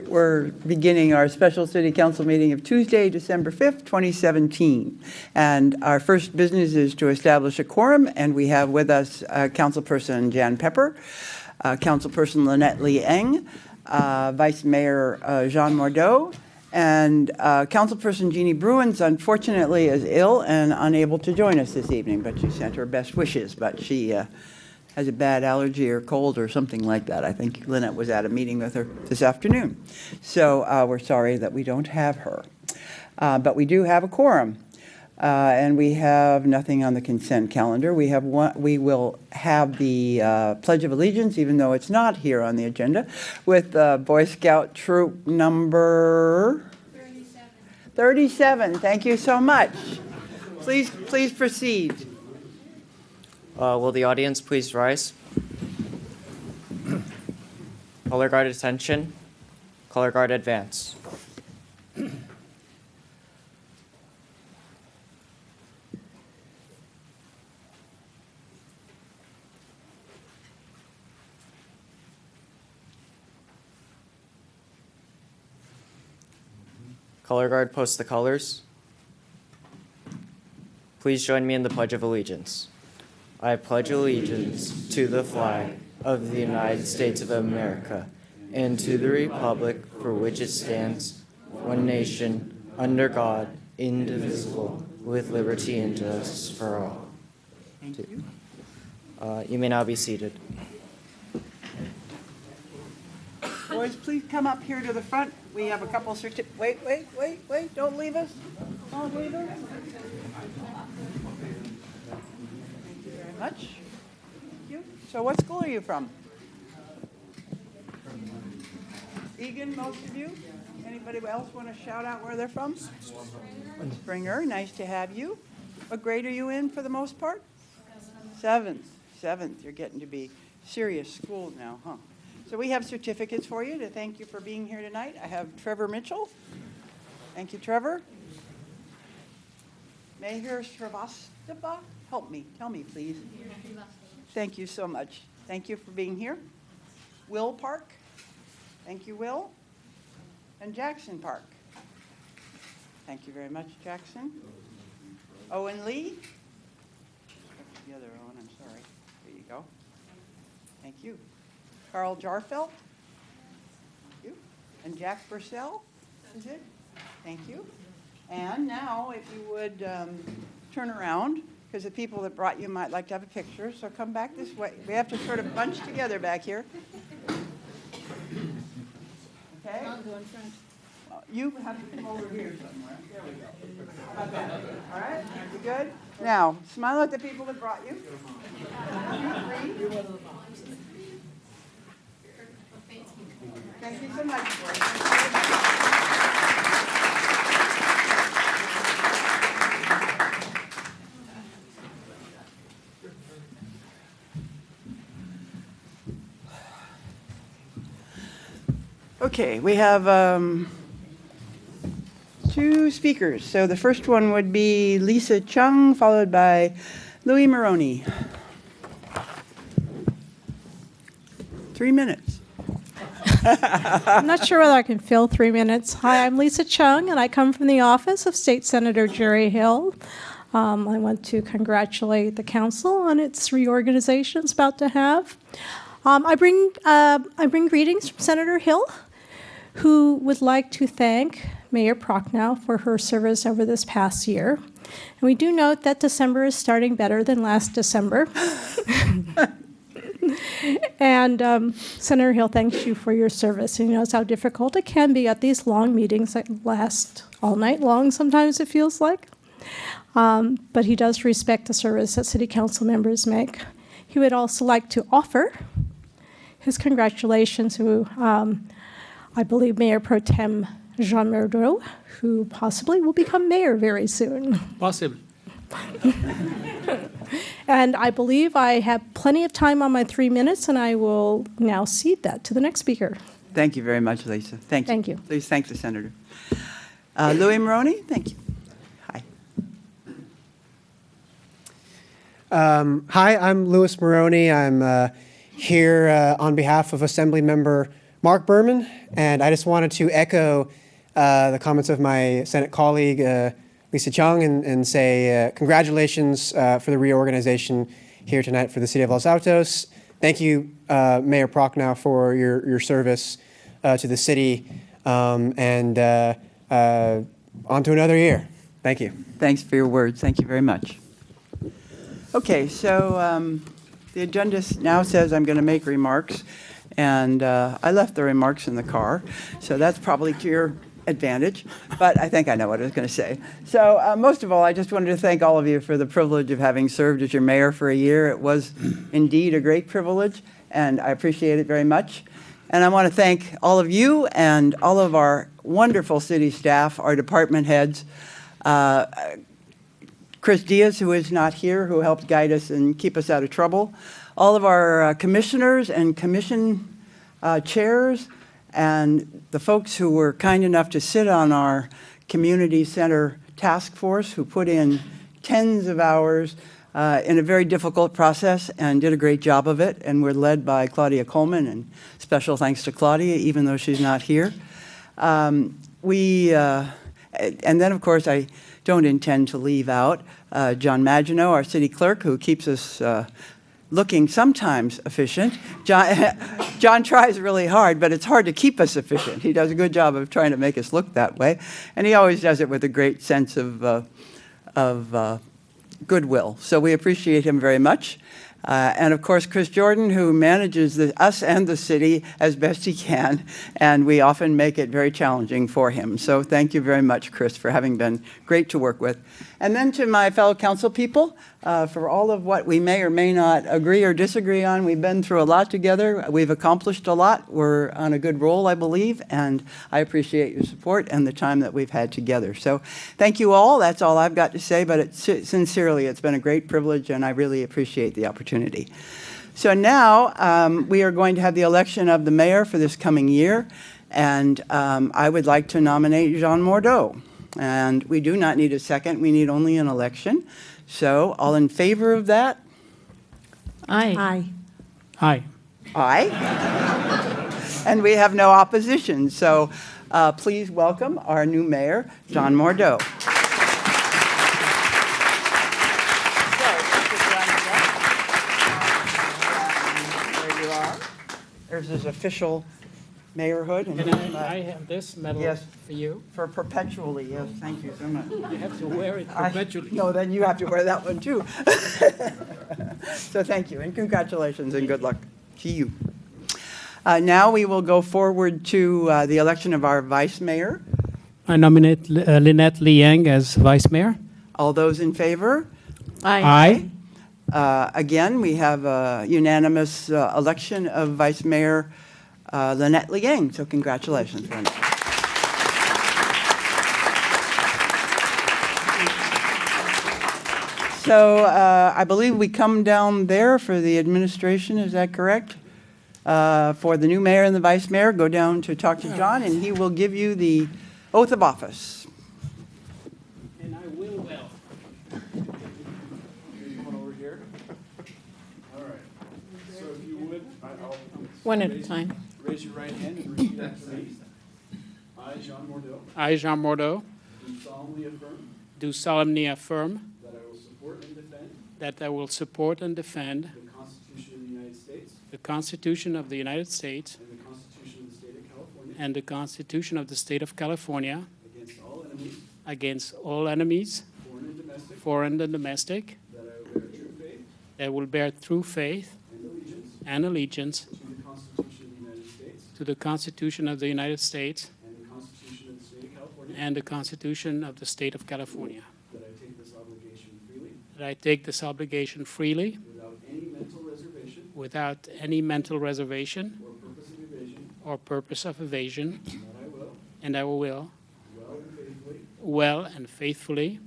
We're beginning our special city council meeting of Tuesday, December 5th, 2017. And our first business is to establish a quorum, and we have with us Councilperson Jan Pepper, Councilperson Lynette Lee Eng, Vice Mayor Jean Mordeau, and Councilperson Jeannie Bruins, unfortunately, is ill and unable to join us this evening, but she sent her best wishes, but she has a bad allergy or cold or something like that. I think Lynette was at a meeting with her this afternoon. So we're sorry that we don't have her. But we do have a quorum. And we have nothing on the consent calendar. We will have the Pledge of Allegiance, even though it's not here on the agenda, with Boy Scout troop number 37. Thank you so much. Please proceed. Will the audience please rise? Color guard attention. Color guard advance. Color guard post the colors. Please join me in the Pledge of Allegiance. I pledge allegiance to the flag of the United States of America and to the republic for which it stands, one nation, under God, indivisible, with liberty and justice for all. Thank you. You may now be seated. Boys, please come up here to the front. We have a couple of wait, don't leave us. Don't leave us. Thank you very much. Thank you. So what school are you from? Egan, most of you? Anybody else want to shout out where they're from? Springer, nice to have you. What grade are you in for the most part? Seventh. You're getting to be serious school now, huh? So we have certificates for you to thank you for being here tonight. I have Trevor Mitchell. Thank you, Trevor. Meher Srivastava. Help me. Tell me, please. Thank you so much. Thank you for being here. Will Park. Thank you, Will. And Jackson Park. Thank you very much, Jackson. Owen Lee. What's the other Owen? I'm sorry. There you go. Thank you. Carl Jarfelt. Thank you. And Jack Purcell. Is it? Thank you. And now, if you would turn around, because the people that brought you might like to have a picture, so come back this way. We have to sort of bunch together back here. Okay? I'll go in front. You have to come over here somewhere. There we go. Okay. All right? You good? Now, smile at the people that brought you. Thank you so much, boys. Okay, we have 2 speakers. So the first one would be Lisa Chung, followed by Louis Maroney. 3 minutes. I'm not sure whether I can fill 3 minutes. Hi, I'm Lisa Chung, and I come from the office of State Senator Jerry Hill. I want to congratulate the council on its reorganization it's about to have. I bring greetings from Senator Hill, who would like to thank Mayor Prochnow for her service over this past year. And we do note that December is starting better than last December. And Senator Hill thanks you for your service. He knows how difficult it can be at these long meetings that last all night long, sometimes it feels like. But he does respect the service that city council members make. He would also like to offer his congratulations to, I believe, Mayor Pro Tem Jean Murdeau, who possibly will become mayor very soon. Possible. And I believe I have plenty of time on my 3 minutes, and I will now cede that to the next speaker. Thank you very much, Lisa. Thank you. Thank you. Please thank the senator. Louis Maroney, thank you. Hi. Hi, I'm Louis Maroney. I'm here on behalf of Assembly Member Mark Berman, and I just wanted to echo the comments of my Senate colleague, Lisa Chung, and say congratulations for the reorganization here tonight for the City of Los Altos. Thank you, Mayor Prochnow, for your service to the city, and on to another year. Thank you. Thanks for your words. Thank you very much. Okay, so the agenda now says I'm going to make remarks, and I left the remarks in the car, so that's probably to your advantage, but I think I know what I was going to say. So most of all, I just wanted to thank all of you for the privilege of having served as your mayor for a year. It was indeed a great privilege, and I appreciate it very much. And I want to thank all of you and all of our wonderful city staff, our department heads, Chris Diaz, who is not here, who helped guide us and keep us out of trouble, all of our commissioners and commission chairs, and the folks who were kind enough to sit on our community center task force, who put in tens of hours in a very difficult process and did a great job of it, and were led by Claudia Coleman, and special thanks to Claudia, even though she's not here. And then, of course, I don't intend to leave out John Maginot, our city clerk, who keeps us looking sometimes efficient. John tries really hard, but it's hard to keep us efficient. He does a good job of trying to make us look that way, and he always does it with a great sense of goodwill. So we appreciate him very much. And of course, Chris Jordan, who manages us and the city as best he can, and we often make it very challenging for him. So thank you very much, Chris, for having been great to work with. And then to my fellow council people, for all of what we may or may not agree or disagree on, we've been through a lot together. We've accomplished a lot. We're on a good roll, I believe, and I appreciate your support and the time that we've had together. So thank you all. That's all I've got to say, but sincerely, it's been a great privilege, and I really appreciate the opportunity. So now we are going to have the election of the mayor for this coming year, and I would like to nominate Jean Murdeau. And we do not need a second. We need only an election. So all in favor of that? Aye. Aye. Aye. And we have no opposition. So please welcome our new mayor, Jean Murdeau. There you are. There's his official mayorhood. And I have this medal Yes. for you. For perpetually, yes. Thank you so much. You have to wear it perpetually. No, then you have to wear that one too. So thank you, and congratulations, and good luck to you. Now we will go forward to the election of our vice mayor. I nominate Lynette Liang as vice mayor. All those in favor? Aye. Again, we have a unanimous election of vice mayor Lynette Liang, so congratulations, Lynette. So I believe we come down there for the administration, is that correct? For the new mayor and the vice mayor, go down to talk to John, and he will give you the oath of office. One at a time. Raise your right hand and repeat after me. I, Jean Mordeau, I, Jean Mordeau, do solemnly affirm do solemnly affirm that I will support and defend that I will support and defend the Constitution of the United States the Constitution of the United States and the Constitution of the State of California and the Constitution of the State of California against all enemies, against all enemies, foreign and domestic, foreign and domestic, that I will bear true faith that will bear true faith and allegiance and allegiance to the Constitution of the United States to the Constitution of the United States and the Constitution of the State of California, and the Constitution of the State of California, that I take this obligation freely that I take this obligation freely without any mental reservation without any mental reservation or purpose of evasion, and I will, and I will well and faithfully,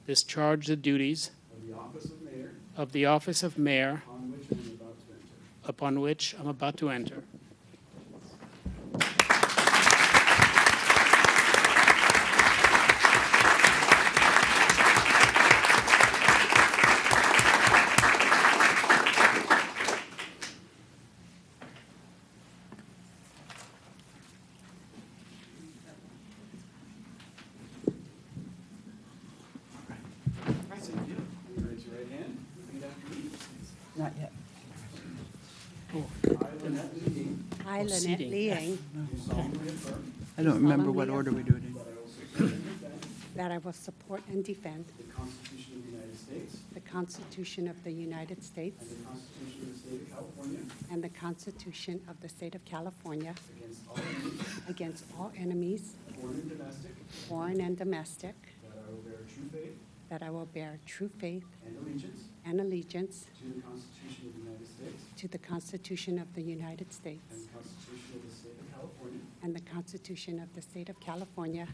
discharge the duties of the office of mayor of the office of mayor upon which I'm about to enter. Raise your right hand, repeat after me. Not yet. I, Lynette seating. Liang, Do solemnly affirm I don't remember what solemnly order we do it in. that I will support and defend that I will support and defend the Constitution of the United States the Constitution of the United States and the Constitution of the State of California and the Constitution of the State of California against all enemies, against all enemies, foreign and domestic, that I will bear true faith and allegiance and allegiance to the Constitution of the United States to the Constitution of the United States and the Constitution of the State of California, and the Constitution of the State of California,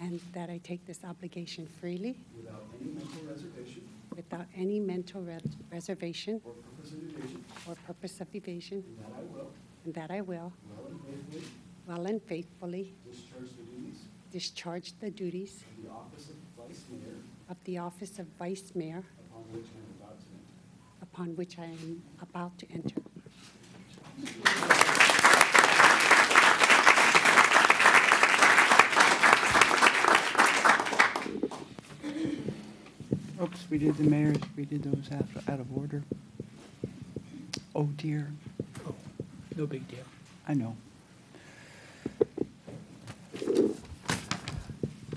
and that I take this obligation freely without any mental reservation without any mental reservation or purpose of evasion, or purpose of evasion, and that I will, and that I will, well and faithfully, well and faithfully, discharge the duties discharge the duties of the office of Vice Mayor of the office of Vice Mayor upon which I am about to enter. upon which I am about to enter. Oops, we did the mayors, we did those out of order. Oh dear, No big deal. I know.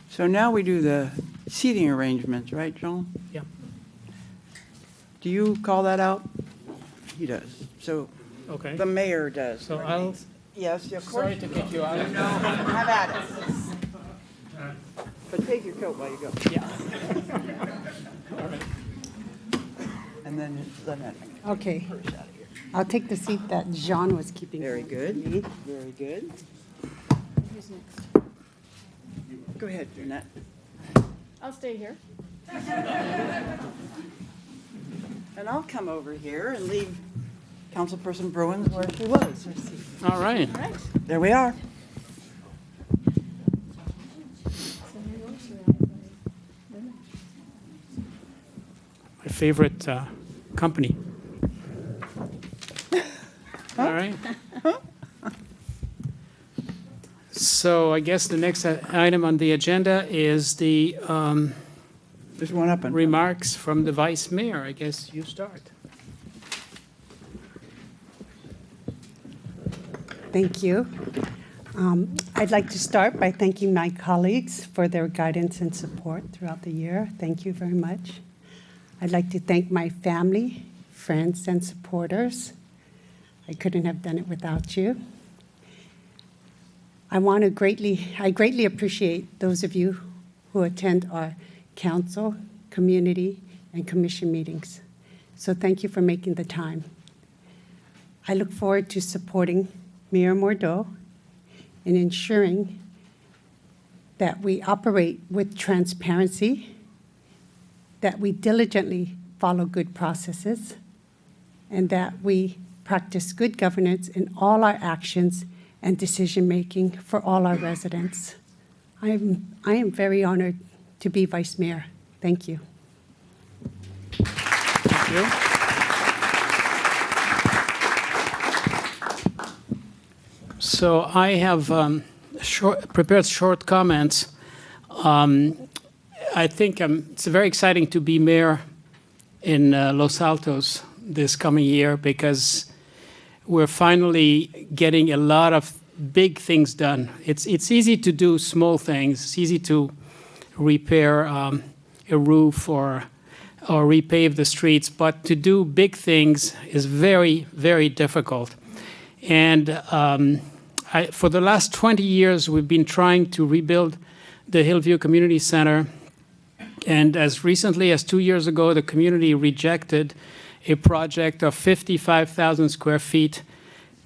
So now we do the seating arrangements, right, Jean? Yeah. Do you call that out? He does. So Okay. the mayor does. So I'll, Yes, of sorry course. to kick you out. No, have at it. But take your coat while you go. Yeah. And then it's Lynette. Okay. I'll take the seat that Jean was keeping. Very for good, me. very good. Go ahead, Lynette. I'll stay here. And I'll come over here and leave Councilperson Bruins where she was. All right. All right. There we are. My favorite company. All right. So I guess the next item on the agenda is the There's one up and. remarks from the vice mayor. I guess you start. Thank you. I'd like to start by thanking my colleagues for their guidance and support throughout the year. Thank you very much. I'd like to thank my family, friends, and supporters. I couldn't have done it without you. I greatly appreciate those of you who attend our council, community, and commission meetings. So thank you for making the time. I look forward to supporting Mayor Mordeau in ensuring that we operate with transparency, that we diligently follow good processes, and that we practice good governance in all our actions and decision-making for all our residents. I am very honored to be Vice Mayor. Thank you. Thank you. So I have prepared short comments. I think it's very exciting to be mayor in Los Altos this coming year because we're finally getting a lot of big things done. It's easy to do small things. It's easy to repair a roof or repave the streets, but to do big things is very, very difficult. And for the last 20 years, we've been trying to rebuild the Hillview Community Center. And as recently as 2 years ago, the community rejected a project of 55,000 square feet,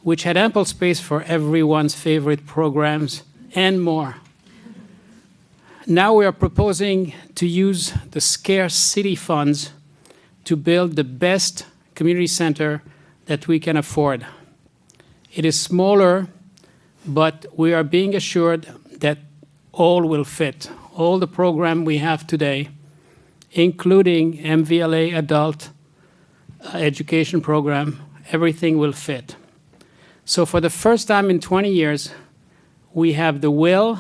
which had ample space for everyone's favorite programs and more. Now we are proposing to use the scarce city funds to build the best community center that we can afford. It is smaller, but we are being assured that all will fit. All the program we have today, including MVLA adult education program, everything will fit. So for the first time in 20 years, we have the will,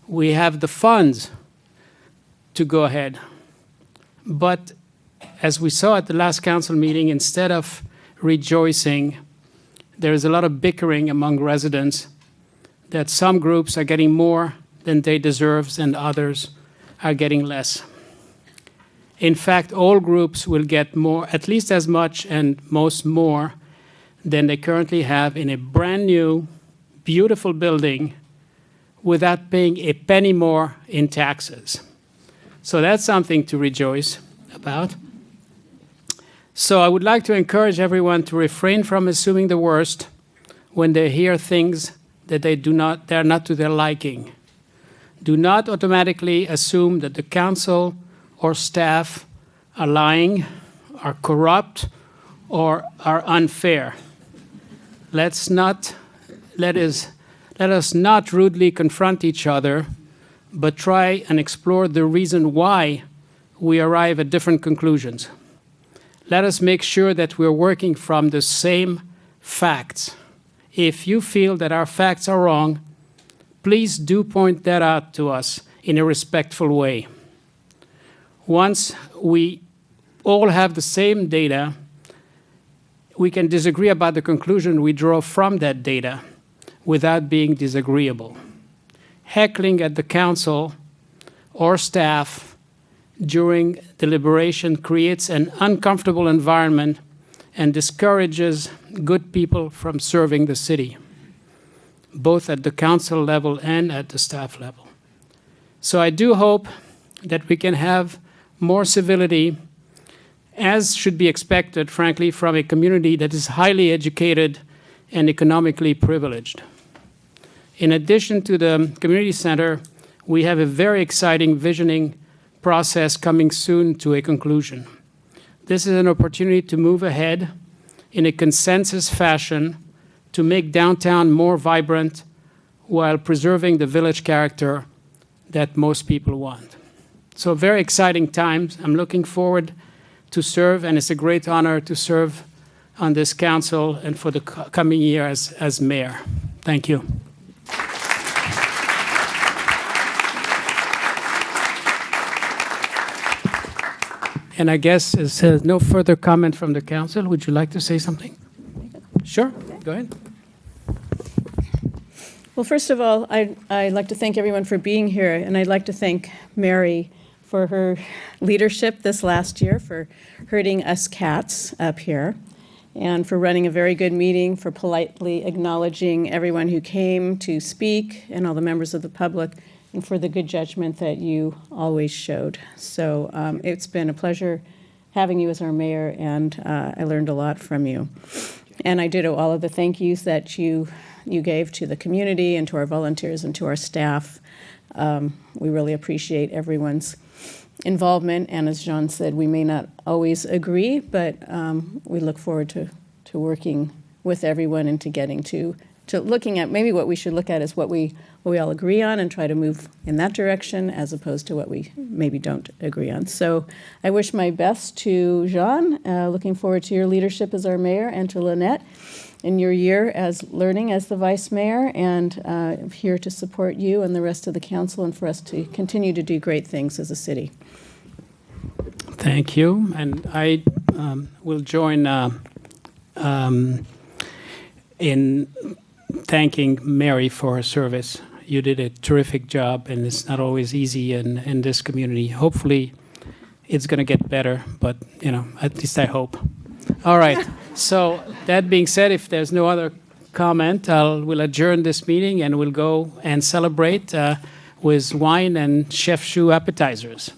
we have the funds to go ahead. But as we saw at the last council meeting, instead of rejoicing, there is a lot of bickering among residents that some groups are getting more than they deserve and others are getting less. In fact, all groups will get more, at least as much and most more than they currently have in a brand new, beautiful building without paying a penny more in taxes. So that's something to rejoice about. So I would like to encourage everyone to refrain from assuming the worst when they hear things that they're not to their liking. Do not automatically assume that the council or staff are lying, are corrupt, or are unfair. Let us not rudely confront each other, but try and explore the reason why we arrive at different conclusions. Let us make sure that we're working from the same facts. If you feel that our facts are wrong, please do point that out to us in a respectful way. Once we all have the same data, we can disagree about the conclusion we draw from that data without being disagreeable. Heckling at the council or staff during deliberation creates an uncomfortable environment and discourages good people from serving the city, both at the council level and at the staff level. So I do hope that we can have more civility, as should be expected, frankly, from a community that is highly educated and economically privileged. In addition to the community center, we have a very exciting visioning process coming soon to a conclusion. This is an opportunity to move ahead in a consensus fashion to make downtown more vibrant while preserving the village character that most people want. So very exciting times. I'm looking forward to serve, and it's a great honor to serve on this council and for the coming year as mayor. Thank you. And I guess as there's no further comment from the council, would you like to say something? Sure, go ahead. Well, first of all, I'd like to thank everyone for being here, and I'd like to thank Mary for her leadership this last year, for herding us cats up here, and for running a very good meeting, for politely acknowledging everyone who came to speak and all the members of the public, and for the good judgment that you always showed. So it's been a pleasure having you as our mayor, and I learned a lot from you. And I ditto all of the thank yous that you gave to the community and to our volunteers and to our staff. We really appreciate everyone's involvement, and as Jean said, we may not always agree, but we look forward to working with everyone and to getting to to looking at maybe what we should look at is what we all agree on and try to move in that direction as opposed to what we maybe don't agree on. So I wish my best to Jean, looking forward to your leadership as our mayor, and to Lynette in your year as learning as the vice mayor, and I'm here to support you and the rest of the council and for us to continue to do great things as a city. Thank you. And I will join in thanking Mary for her service. You did a terrific job, and it's not always easy in this community. Hopefully, it's going to get better, but, at least I hope. All right. So that being said, if there's no other comment, we'll adjourn this meeting, and we'll go and celebrate with wine and chef choux appetizers.